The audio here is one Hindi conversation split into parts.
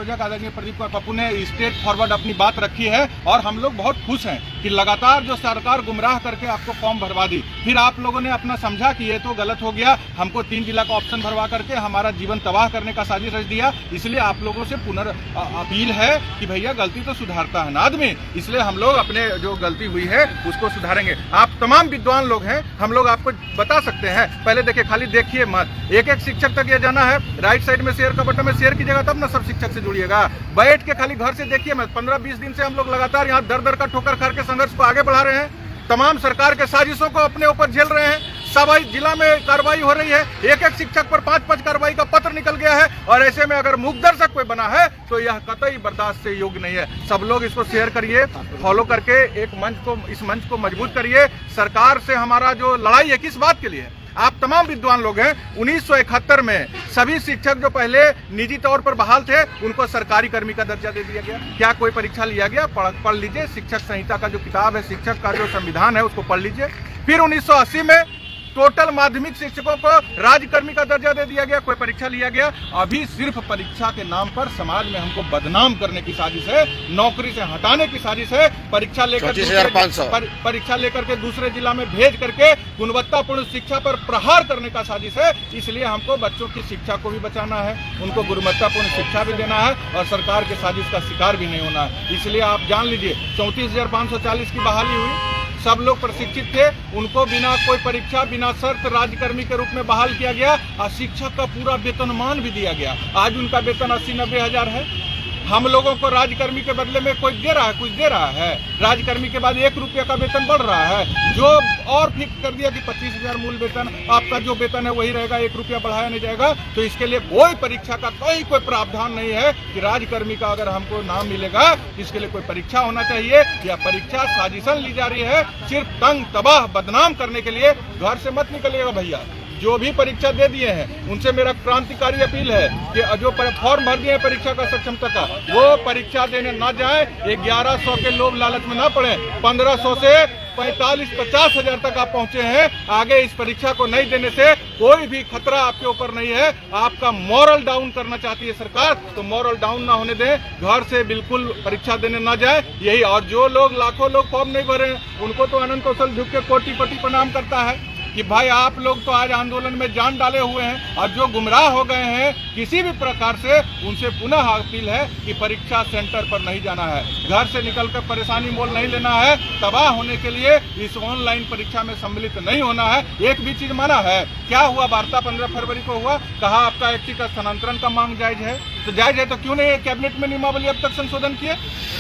संयोजक आदरणीय प्रदीप कुमार पप्पू ने स्ट्रेट फॉरवर्ड अपनी बात रखी है और हम लोग बहुत खुश हैं कि लगातार जो सरकार गुमराह करके आपको फॉर्म भरवा दी, फिर आप लोगों ने अपना समझा कि ये तो गलत हो गया, हमको 3 जिला का ऑप्शन भरवा करके हमारा जीवन तबाह करने का साजिश रच दिया। इसलिए आप लोगों से अपील है कि भैया गलती तो सुधारता है ना आदमी, इसलिए हम लोग अपने जो गलती हुई है उसको सुधारेंगे। आप तमाम विद्वान लोग हैं, हम लोग आपको बता सकते हैं। पहले देखिए, खाली देखिए मत, एक शिक्षक तक ये जाना है, राइट साइड में शेयर का बटन में शेयर कीजिएगा तब ना सब शिक्षक से जुड़िएगा। बैठ के खाली घर से देखिए मत। 15-20 दिन से हम लोग लगातार यहाँ दर का ठोकर खा के संघर्ष को आगे बढ़ा रहे हैं, तमाम सरकार के साजिशों को अपने ऊपर झेल रहे हैं। सब जिला में कार्रवाई हो रही है, एक शिक्षक पर 5-5 कार्रवाई का पत्र निकल गया है और ऐसे में अगर मूक दर्शक कोई बना है तो यह कतई बर्दाश्त से योग्य नहीं है। सब लोग इसको शेयर करिए, फॉलो करके इस मंच को मजबूत करिए। सरकार से हमारा जो लड़ाई है किस बात के लिए है? आप तमाम विद्वान लोग हैं। 1971 में सभी शिक्षक जो पहले निजी तौर पर बहाल थे उनको सरकारी कर्मी का दर्जा दे दिया गया। क्या कोई परीक्षा लिया गया? पढ़ लीजिए, शिक्षक संहिता का जो किताब है, शिक्षक का जो संविधान है उसको पढ़ लीजिए। फिर 1980 में टोटल माध्यमिक शिक्षकों को राज्यकर्मी का दर्जा दे दिया गया, कोई परीक्षा लिया गया। अभी सिर्फ परीक्षा के नाम पर समाज में हमको बदनाम करने की साजिश है, नौकरी से हटाने की साजिश है, परीक्षा लेकर के दूसरे जिला में भेज करके गुणवत्तापूर्ण शिक्षा पर प्रहार करने का साजिश है। इसलिए हमको बच्चों की शिक्षा को भी बचाना है, उनको गुणवत्तापूर्ण शिक्षा भी देना है और सरकार के साजिश का शिकार भी नहीं होना है। इसलिए आप जान लीजिए, 34,540 की बहाली हुई, सब लोग प्रशिक्षित थे, उनको बिना कोई परीक्षा, बिना शर्त राज्यकर्मी के रूप में बहाल किया गया और शिक्षक का पूरा वेतनमान भी दिया गया। आज उनका वेतन 80-90 हजार है। हम लोगों को राज्यकर्मी के बदले में कोई दे रहा है, कुछ दे रहा है? राज्यकर्मी के बाद 1 रुपया का वेतन बढ़ रहा है, जो और फिक्स कर दिया कि 25,000 मूल वेतन, आपका जो वेतन है वही रहेगा, 1 रुपया बढ़ाया नहीं जाएगा। तो इसके लिए कोई परीक्षा का कोई प्रावधान नहीं है कि राज्यकर्मी का अगर हमको नाम मिलेगा इसके लिए कोई परीक्षा होना चाहिए। या परीक्षा साजिशन ली जा रही है सिर्फ तंग तबाह बदनाम करने के लिए। घर से मत निकलिएगा भैया, जो भी परीक्षा दे दिए हैं उनसे मेरा क्रांतिकारी अपील है कि जो फॉर्म भर दिए हैं परीक्षा का सक्षमता का, वो परीक्षा देने ना जाए, 1100 के लोभ लालच में ना पड़े। 1500 से 45-50 हजार तक आप पहुंचे हैं। आगे इस परीक्षा को नहीं देने से कोई भी खतरा आपके ऊपर नहीं है। आपका मॉरल डाउन करना चाहती है सरकार, तो मॉरल डाउन ना होने दें, घर से बिल्कुल परीक्षा देने ना जाए। यही, और जो लोग लाखों लोग फॉर्म नहीं भरे उनको तो आनंद कौशल झुक के कोटि-कोटि प्रणाम करता है कि भाई आप लोग तो आज आंदोलन में जान डाले हुए हैं और जो गुमराह हो गए हैं किसी भी प्रकार से, उनसे पुनः अपील है कि परीक्षा सेंटर पर नहीं जाना है, घर से निकलकर परेशानी मोल नहीं लेना है, तबाह होने के लिए इस ऑनलाइन परीक्षा में सम्मिलित नहीं होना है। एक भी चीज माना है, क्या हुआ? वार्ता 15 फरवरी को हुआ, कहा आपका एक्टी का स्थानांतरण का मांग जायज है। तो जायज है तो क्यों नहीं कैबिनेट में नियमावली अब तक संशोधन किए?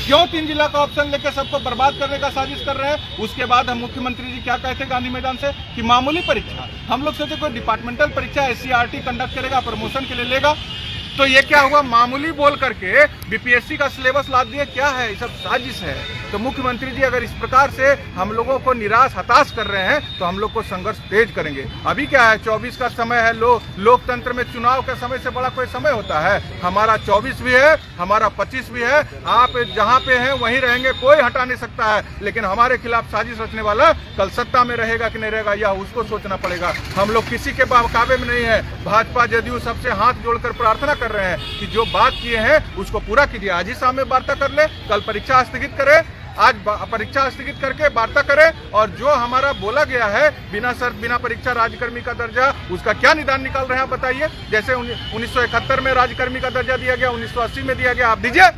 क्यों 3 जिला का ऑप्शन लेकर सबको बर्बाद करने का साजिश कर रहे हैं? उसके बाद हम मुख्यमंत्री जी क्या कहते गांधी मैदान से कि मामूली परीक्षा, हम लोग सोचे कोई डिपार्टमेंटल परीक्षा SCRT कंडक्ट करेगा, प्रमोशन के लिए लेगा, तो ये क्या हुआ? मामूली बोल करके बीपीएससी का सिलेबस लाद दिया। क्या है? ये सब साजिश है। तो मुख्यमंत्री जी अगर इस प्रकार से हम लोगों को निराश हताश कर रहे हैं तो हम लोग को संघर्ष तेज करेंगे। अभी क्या है, 24 का समय है, लोकतंत्र में चुनाव के समय से बड़ा कोई समय होता है? हमारा 24 भी है, हमारा 25 भी है। आप जहां पे हैं वहीं रहेंगे, कोई हटा नहीं सकता है। लेकिन हमारे खिलाफ साजिश रचने वाला कल सत्ता में रहेगा कि नहीं रहेगा, यह उसको सोचना पड़ेगा। हम लोग किसी के काबे में नहीं है। भाजपा जदयू सबसे हाथ जोड़कर प्रार्थना कर रहे हैं कि जो बात किए हैं उसको पूरा कीजिए। आज ही शाम में वार्ता कर ले, कल परीक्षा स्थगित करे, आज परीक्षा स्थगित करके वार्ता करें और जो हमारा बोला गया है बिना शर्त बिना परीक्षा राज्यकर्मी का दर्जा, उसका क्या निदान निकाल रहे हैं आप बताइए। जैसे 1971 में राज्यकर्मी का दर्जा दिया गया, 1980 में दिया गया, आप दीजिए।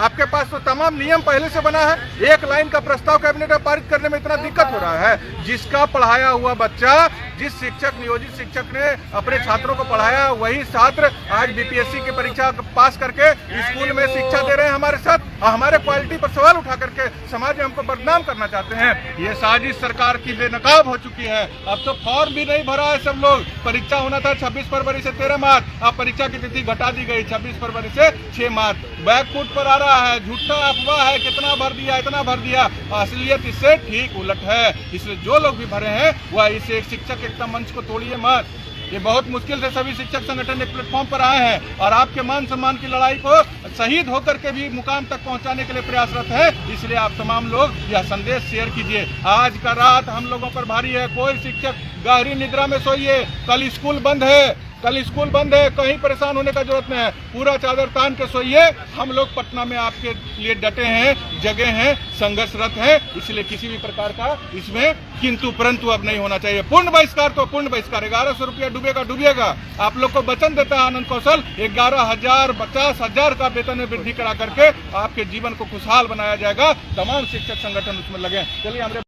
आपके पास तो तमाम नियम पहले से बना है। 1 लाइन का प्रस्ताव कैबिनेट में पारित करने में इतना दिक्कत हो रहा है। जिसका पढ़ाया हुआ बच्चा, जिस शिक्षक नियोजित शिक्षक ने अपने छात्रों को पढ़ाया, वही छात्र आज बीपीएससी की परीक्षा पास करके स्कूल में शिक्षा दे रहे हैं हमारे साथ, और हमारे क्वालिटी पर सवाल उठा करके समाज में हमको बदनाम करना चाहते हैं। ये साजिश सरकार की बेनकाब हो चुकी है। अब तो फॉर्म भी नहीं भरा है सब लोग। परीक्षा होना था 26 फरवरी से 13 मार्च, अब परीक्षा की तिथि घटा दी गई 26 फरवरी से 6 मार्च। बैकफुट पर आ रहा है, झूठा अफवाह है, कितना भर दिया, इतना भर दिया। असलियत इससे ठीक उलट है। इसलिए जो लोग भी भरे हैं वह इस एक शिक्षक एकता मंच को तोड़िए मत। ये बहुत मुश्किल से सभी शिक्षक संगठन एक प्लेटफॉर्म पर आए हैं और आपके मान सम्मान की लड़ाई को शहीद होकर के भी मुकाम तक पहुंचाने के लिए प्रयासरत है। इसलिए आप तमाम लोग यह संदेश शेयर कीजिए। आज का रात हम लोगों पर भारी है। कोई शिक्षक गहरी निद्रा में सोइए, कल स्कूल बंद है, कल स्कूल बंद है, कहीं परेशान होने का जरूरत नहीं है, पूरा चादर तान के सोइए। हम लोग पटना में आपके लिए डटे हैं, जगह हैं, संघर्षरत हैं, इसलिए किसी भी प्रकार का इसमें किंतु परंतु अब नहीं होना चाहिए। पूर्ण बहिष्कार तो पूर्ण बहिष्कार, 1100 रुपया डूबेगा। आप लोग को वचन देता है आनंद कौशल, 11,000 50,000 का वेतन में वृद्धि करा करके आपके जीवन को खुशहाल बनाया जाएगा। तमाम शिक्षक संगठन उसमें लगे। चलिए हमारे